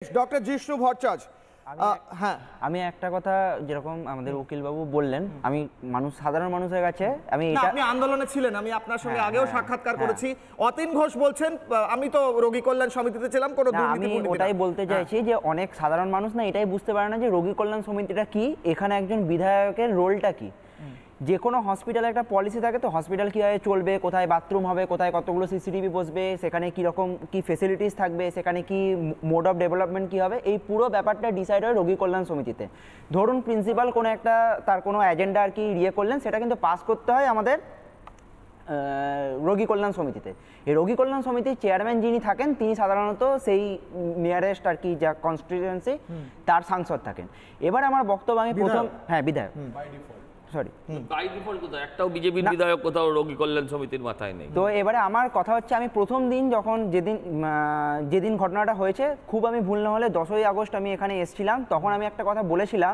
Doctor Jishnu Bhattacharya, হ্যাঁ আমি একটা কথা যেরকম আমাদের উকিল বাবু বললেন, আমি সাধারণ মানুষের কাছে আমি আপনি আন্দোলনে ছিলেন, আমি আপনার সঙ্গে আগেও সাক্ষাৎকার করেছি। অতীন ঘোষ বলছেন আমি তো রোগী কল্যাণ সমিতিতে ছিলাম, কোনো দুর্নীতি আমি ওটাই বলতে চাইছি যে অনেক সাধারণ মানুষ না এটাই বুঝতে পারে না যে রোগী কল্যাণ সমিতিটা কি, এখানে একজন বিধায়কের রোলটা কি। যে কোনো হসপিটালে একটা পলিসি থাকে, তো হসপিটাল কীভাবে চলবে, কোথায় বাথরুম হবে, কোথায় কতগুলো সিসিটিভি বসবে, সেখানে কীরকম কী ফেসিলিটিস থাকবে, সেখানে কি মোড অফ ডেভেলপমেন্ট কী হবে, এই পুরো ব্যাপারটা ডিসাইড হয় রোগী কল্যাণ সমিতিতে। ধরুন প্রিন্সিপাল কোনো একটা তার কোনো এজেন্ডা আর কি করলেন, সেটা কিন্তু পাস করতে হয় আমাদের রোগী কল্যাণ সমিতিতে। এই রোগী কল্যাণ সমিতির চেয়ারম্যান যিনি থাকেন তিনি সাধারণত সেই নিয়ারেস্ট আর কি যা কনস্টিটিউয়েন্সি তার সাংসদ থাকেন। এবার আমার বক্তব্য আমি প্রথম বিধায়ক বাই ডিফল্ট কোথাও একটাও বিজেপির বিধায়ক কোথাও রোগী কল্যাণ সমিতির মাথায় নেই। তো এবারে আমার কথা হচ্ছে, আমি প্রথম দিন যখন যেদিন ঘটনাটা হয়েছে, খুব আমি ভুল না হলে 10ই আগস্ট আমি এখানে এসেছিলাম, তখন আমি একটা কথা বলেছিলাম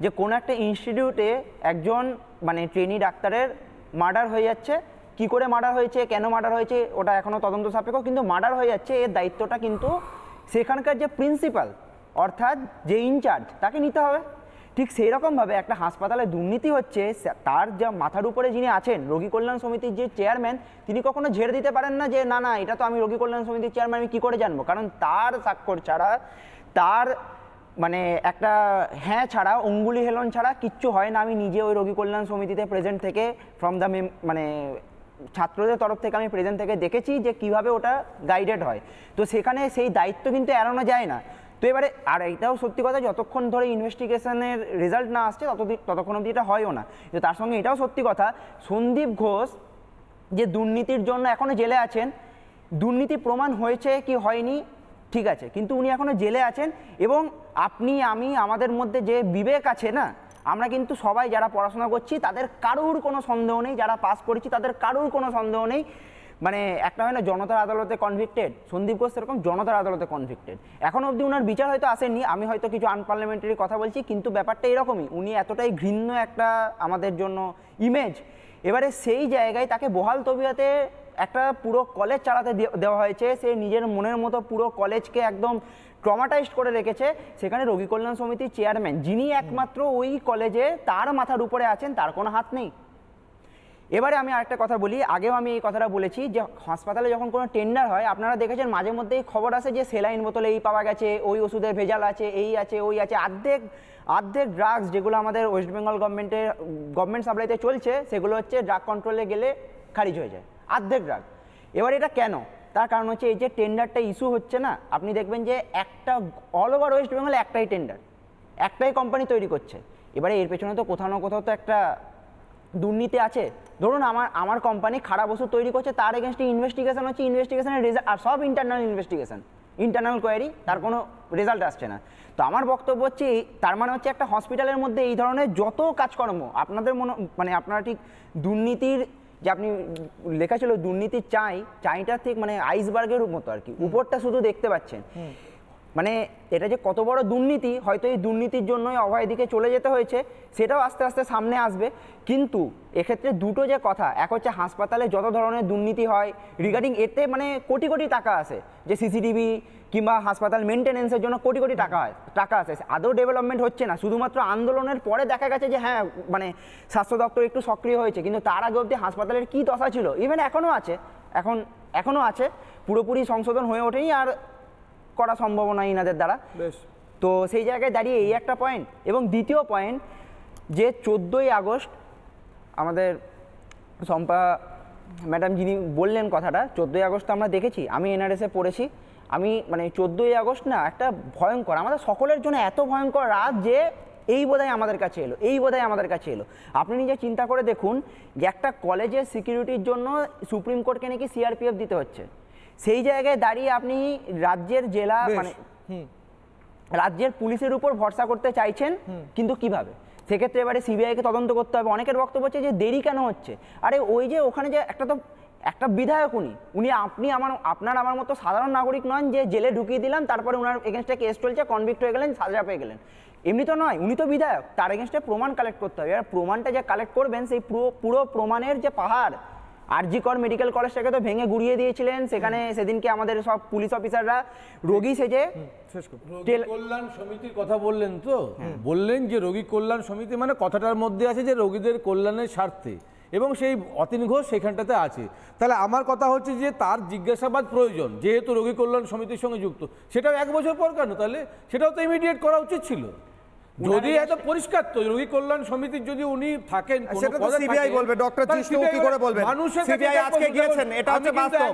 যে কোনো একটা ইনস্টিটিউটে একজন ট্রেনি ডাক্তারের মার্ডার হয়ে যাচ্ছে, কি করে মার্ডার হয়েছে, কেন মার্ডার হয়েছে ওটা এখনও তদন্ত সাপেক্ষ, কিন্তু মার্ডার হয়ে যাচ্ছে, এর দায়িত্বটা কিন্তু সেখানকার যে প্রিন্সিপাল অর্থাৎ যে ইনচার্জ তাকে নিতে হবে। ঠিক সেই রকমভাবে একটা হাসপাতালে দুর্নীতি হচ্ছে, তার যা মাথার উপরে যিনি আছেন রোগী কল্যাণ সমিতির যে চেয়ারম্যান, তিনি কখনো ঝেড়ে দিতে পারেন না যে না এটা তো আমি রোগী কল্যাণ সমিতির চেয়ারম্যান, আমি কী করে জানবো, কারণ তার স্বাক্ষর ছাড়া, তার একটা হ্যাঁ ছাড়া, অঙ্গুলি হেলন ছাড়া কিচ্ছু হয় না। আমি নিজে ওই রোগী কল্যাণ সমিতিতে প্রেজেন্ট থেকে ফ্রম দ্য ছাত্রদের তরফ থেকে আমি প্রেজেন্ট থেকে দেখেছি যে কিভাবে ওটা গাইডেড হয়। তো সেখানে সেই দায়িত্ব কিন্তু এড়ানো যায় না। তো এবারে আর এইটাও সত্যি কথা, যতক্ষণ ধরে ইনভেস্টিগেশনের রেজাল্ট না আসছে ততক্ষণ অবধি এটা হয়ও না। তো তার সঙ্গে এটাও সত্যি কথা, সন্দীপ ঘোষ যে দুর্নীতির জন্য এখনও জেলে আছেন, দুর্নীতি প্রমাণ হয়েছে কি হয়নি ঠিক আছে, কিন্তু উনি এখনও জেলে আছেন। এবং আপনি আমি আমাদের মধ্যে যে বিবেক আছে না, আমরা কিন্তু সবাই যারা পড়াশোনা করছি তাদের কারুর কোনো সন্দেহ নেই, যারা পাস করেছি তাদের কারুর কোনো সন্দেহ নেই। একটা হয় না জনতার আদালতে কনভিক্টেড, সন্দীপ ঘোষ সেরকম জনতার আদালতে কনভিক্টেড। এখনও অবধি ওনার বিচার হয়তো আসেনি, আমি হয়তো কিছু আনপার্লামেন্টারি কথা বলছি, কিন্তু ব্যাপারটা এরকমই, উনি এতটাই ঘৃণ্য একটা আমাদের জন্য ইমেজ। এবারে সেই জায়গায় তাকে বহাল তবিয়তে একটা পুরো কলেজ চালাতে দেওয়া হয়েছে, সে নিজের মনের মতো পুরো কলেজকে একদম ট্রমাটাইজড করে রেখেছে। সেখানে রোগী কল্যাণ সমিতির চেয়ারম্যান যিনি একমাত্র ওই কলেজে তার মাথার উপরে আছেন, তার কোনো হাত নেই। এবারে আমি আরেকটা কথা বলি, আগেও আমি এই কথাটা বলেছি যে হাসপাতালে যখন কোনো টেন্ডার হয়, আপনারা দেখেছেন মাঝে মধ্যেই খবর আসে যে সেলাইন বোতলে এই পাওয়া গেছে, ওই ওষুধের ভেজাল আছে, এই আছে ওই আছে, অর্ধেক ড্রাগস যেগুলো আমাদের ওয়েস্ট বেঙ্গল গভর্নমেন্ট সাপ্লাইতে চলছে, সেগুলো হচ্ছে ড্রাগ কন্ট্রোলে গেলে খারিজ হয়ে যায়, অর্ধেক ড্রাগ। এবার এটা কেন? তার কারণ হচ্ছে এই যে টেন্ডারটা ইস্যু হচ্ছে না, আপনি দেখবেন যে একটা অল ওভার ওয়েস্ট বেঙ্গলে একটাই টেন্ডার, একটাই কোম্পানি তৈরি করছে। এবারে এর পেছনে তো কোথাও না কোথাও তো একটা দুর্নীতি আছে। ধরুন আমার কোম্পানি খারাপ ওষুধ তৈরি করছে, তার এগেনস্টে ইনভেস্টিগেশন হচ্ছে, ইনভেস্টিগেশনের রেজাল্ট আর সব ইন্টারনাল ইন্টারনাল কোয়ারি, তার কোনো রেজাল্ট আসছে না। তো আমার বক্তব্য হচ্ছে তার হচ্ছে একটা হসপিটালের মধ্যে এই ধরনের যত কাজকর্ম আপনাদের আপনারা ঠিক দুর্নীতির যে আপনি লেখা ছিল দুর্নীতির চাইটা ঠিক আইসবার্গের মতো আর কি, উপরটা শুধু দেখতে পাচ্ছেন। এটা যে কত বড় দুর্নীতি, হয়তো এই দুর্নীতির জন্যই অভয় দিকে চলে যেতে হয়েছে, সেটাও আস্তে আস্তে সামনে আসবে। কিন্তু এক্ষেত্রে দুটো যে কথা, এক হচ্ছে হাসপাতালে যত ধরনের দুর্নীতি হয় রিগার্ডিং এতে কোটি কোটি টাকা আসে, যে সিসিটিভি কিংবা হাসপাতাল মেনটেন্যান্সের জন্য কোটি কোটি টাকা আসে, আদৌ ডেভেলপমেন্ট হচ্ছে না। শুধুমাত্র আন্দোলনের পরে দেখা গেছে যে হ্যাঁ স্বাস্থ্য দপ্তর একটু সক্রিয় হয়েছে, কিন্তু তার আগে অবধি হাসপাতালের কী দশা ছিল, ইভেন এখনও আছে, পুরোপুরি সংশোধন হয়ে ওঠেনি আর করা সম্ভব নয় ইনাদের দ্বারা। তো সেই জায়গায় দাঁড়িয়ে এই একটা পয়েন্ট। এবং দ্বিতীয় পয়েন্ট যে 14ই আগস্ট আমাদের শম্পা ম্যাডাম যিনি বললেন কথাটা, 14ই আগস্ট আমরা দেখেছি, আমি এনআরএসে পড়েছি, আমি 14ই আগস্ট না একটা ভয়ঙ্কর, আমাদের সকলের জন্য এত ভয়ঙ্কর রাত যে এই বোধহয় আমাদের কাছে এলো। আপনি নিজে চিন্তা করে দেখুন যে একটা কলেজের সিকিউরিটির জন্য সুপ্রিম কোর্টকে নাকি সিআরপিএফ দিতে হচ্ছে, সেই জায়গায় দাঁড়িয়ে আপনি রাজ্যের জেলা রাজ্যের পুলিশের উপর ভরসা করতে চাইছেন, কিন্তু কিভাবে? সেক্ষেত্রে এবারে সিবিআইকে তদন্ত করতে হবে। অনেকের বক্তব্য হচ্ছে যে দেরি কেন হচ্ছে, আরে ওই যে ওখানে যে একটা বিধায়ক উনি আপনার আমার মতো সাধারণ নাগরিক নন যে জেলে ঢুকিয়ে দিলাম, তারপরে ওনার এগেনস্টে কেস চলছে, কনভিক্ট হয়ে গেলেন, সাজা পেয়ে গেলেন, এমনি তো নয়, উনি তো বিধায়ক, তার এগেনস্টে প্রমাণ কালেক্ট করতে হবে। এবার প্রমাণটা যে কালেক্ট করবেন সেই পুরো প্রমাণের যে পাহাড় আরজি কর মেডিকেল কলেজটাকে তো ভেঙে গুড়িয়ে দিয়েছিলেন, সেখানে সেদিনকে আমাদের সব পুলিশ অফিসাররা রোগী সেজে রোগী কল্যাণ সমিতির কথা বললেন তো, বললেন যে রোগী কল্যাণ সমিতি মানে কথাটার মধ্যে আছে যে রোগীদের কল্যাণের স্বার্থে, এবং সেই অতীন ঘোষ সেখানটাতে আছে। তাহলে আমার কথা হচ্ছে যে তার জিজ্ঞাসাবাদ প্রয়োজন, যেহেতু রোগী কল্যাণ সমিতির সঙ্গে যুক্ত, সেটাও 1 বছর পর কেন? তাহলে সেটাও তো ইমিডিয়েট করা উচিত ছিল। যদি এত পরিষ্কার তো রোগী কল্যাণ সমিতির যদি উনি থাকেন, সেটা তো সিবিআই বলবে, ডক্টর জিষ্ণু কি করে বলবেন? সিবিআই আজকে গিয়েছেন, এটা হচ্ছে বাস্তব।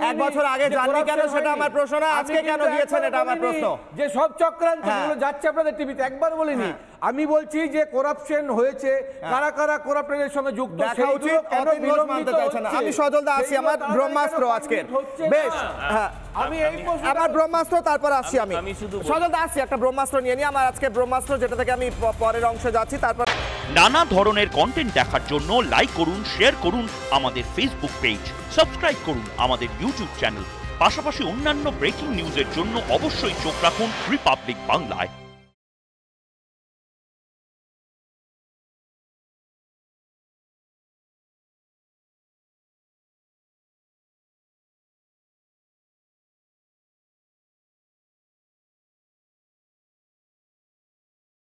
1 বছর আগে জাননি কেন সেটা আমার প্রশ্ন না, আজকে কেন গিয়েছেন এটা আমার প্রশ্ন। যে সব চক্রান্ত যাচ্ছে আপনাদের টিভিতে, একবার বলিনি। আমি বলছি যে করাপশন হয়েছে, কারা কারা করাপশনের সঙ্গে যুক্ত দেখা উচিত, অতীন ঘোষ মানতে চাইছেন না। আমি সজল দা আসি, আমার ব্রহ্মাস্ত্র আজকে বেশ, হ্যাঁ আমি এই আমার ব্রহ্মাস্ত্র, তারপর আসছি আমি সজল দা আসছি, একটা ব্রহ্মাস্ত্র নিয়ে নিই। আমার আজকে ব্রহ্মাস্ত্র, যেটা থেকে আমি পরের অংশে যাচ্ছি। তারপর নানা ধরনের কন্টেন্ট দেখার জন্য লাইক করুন, শেয়ার করুন আমাদের ফেসবুক পেজ, সাবস্ক্রাইব করুন আমাদের ইউটিউব চ্যানেল। পাশাপাশি অন্যান্য ব্রেকিং নিউজের জন্য অবশ্যই চোখ রাখুন রিপাবলিক বাংলায়।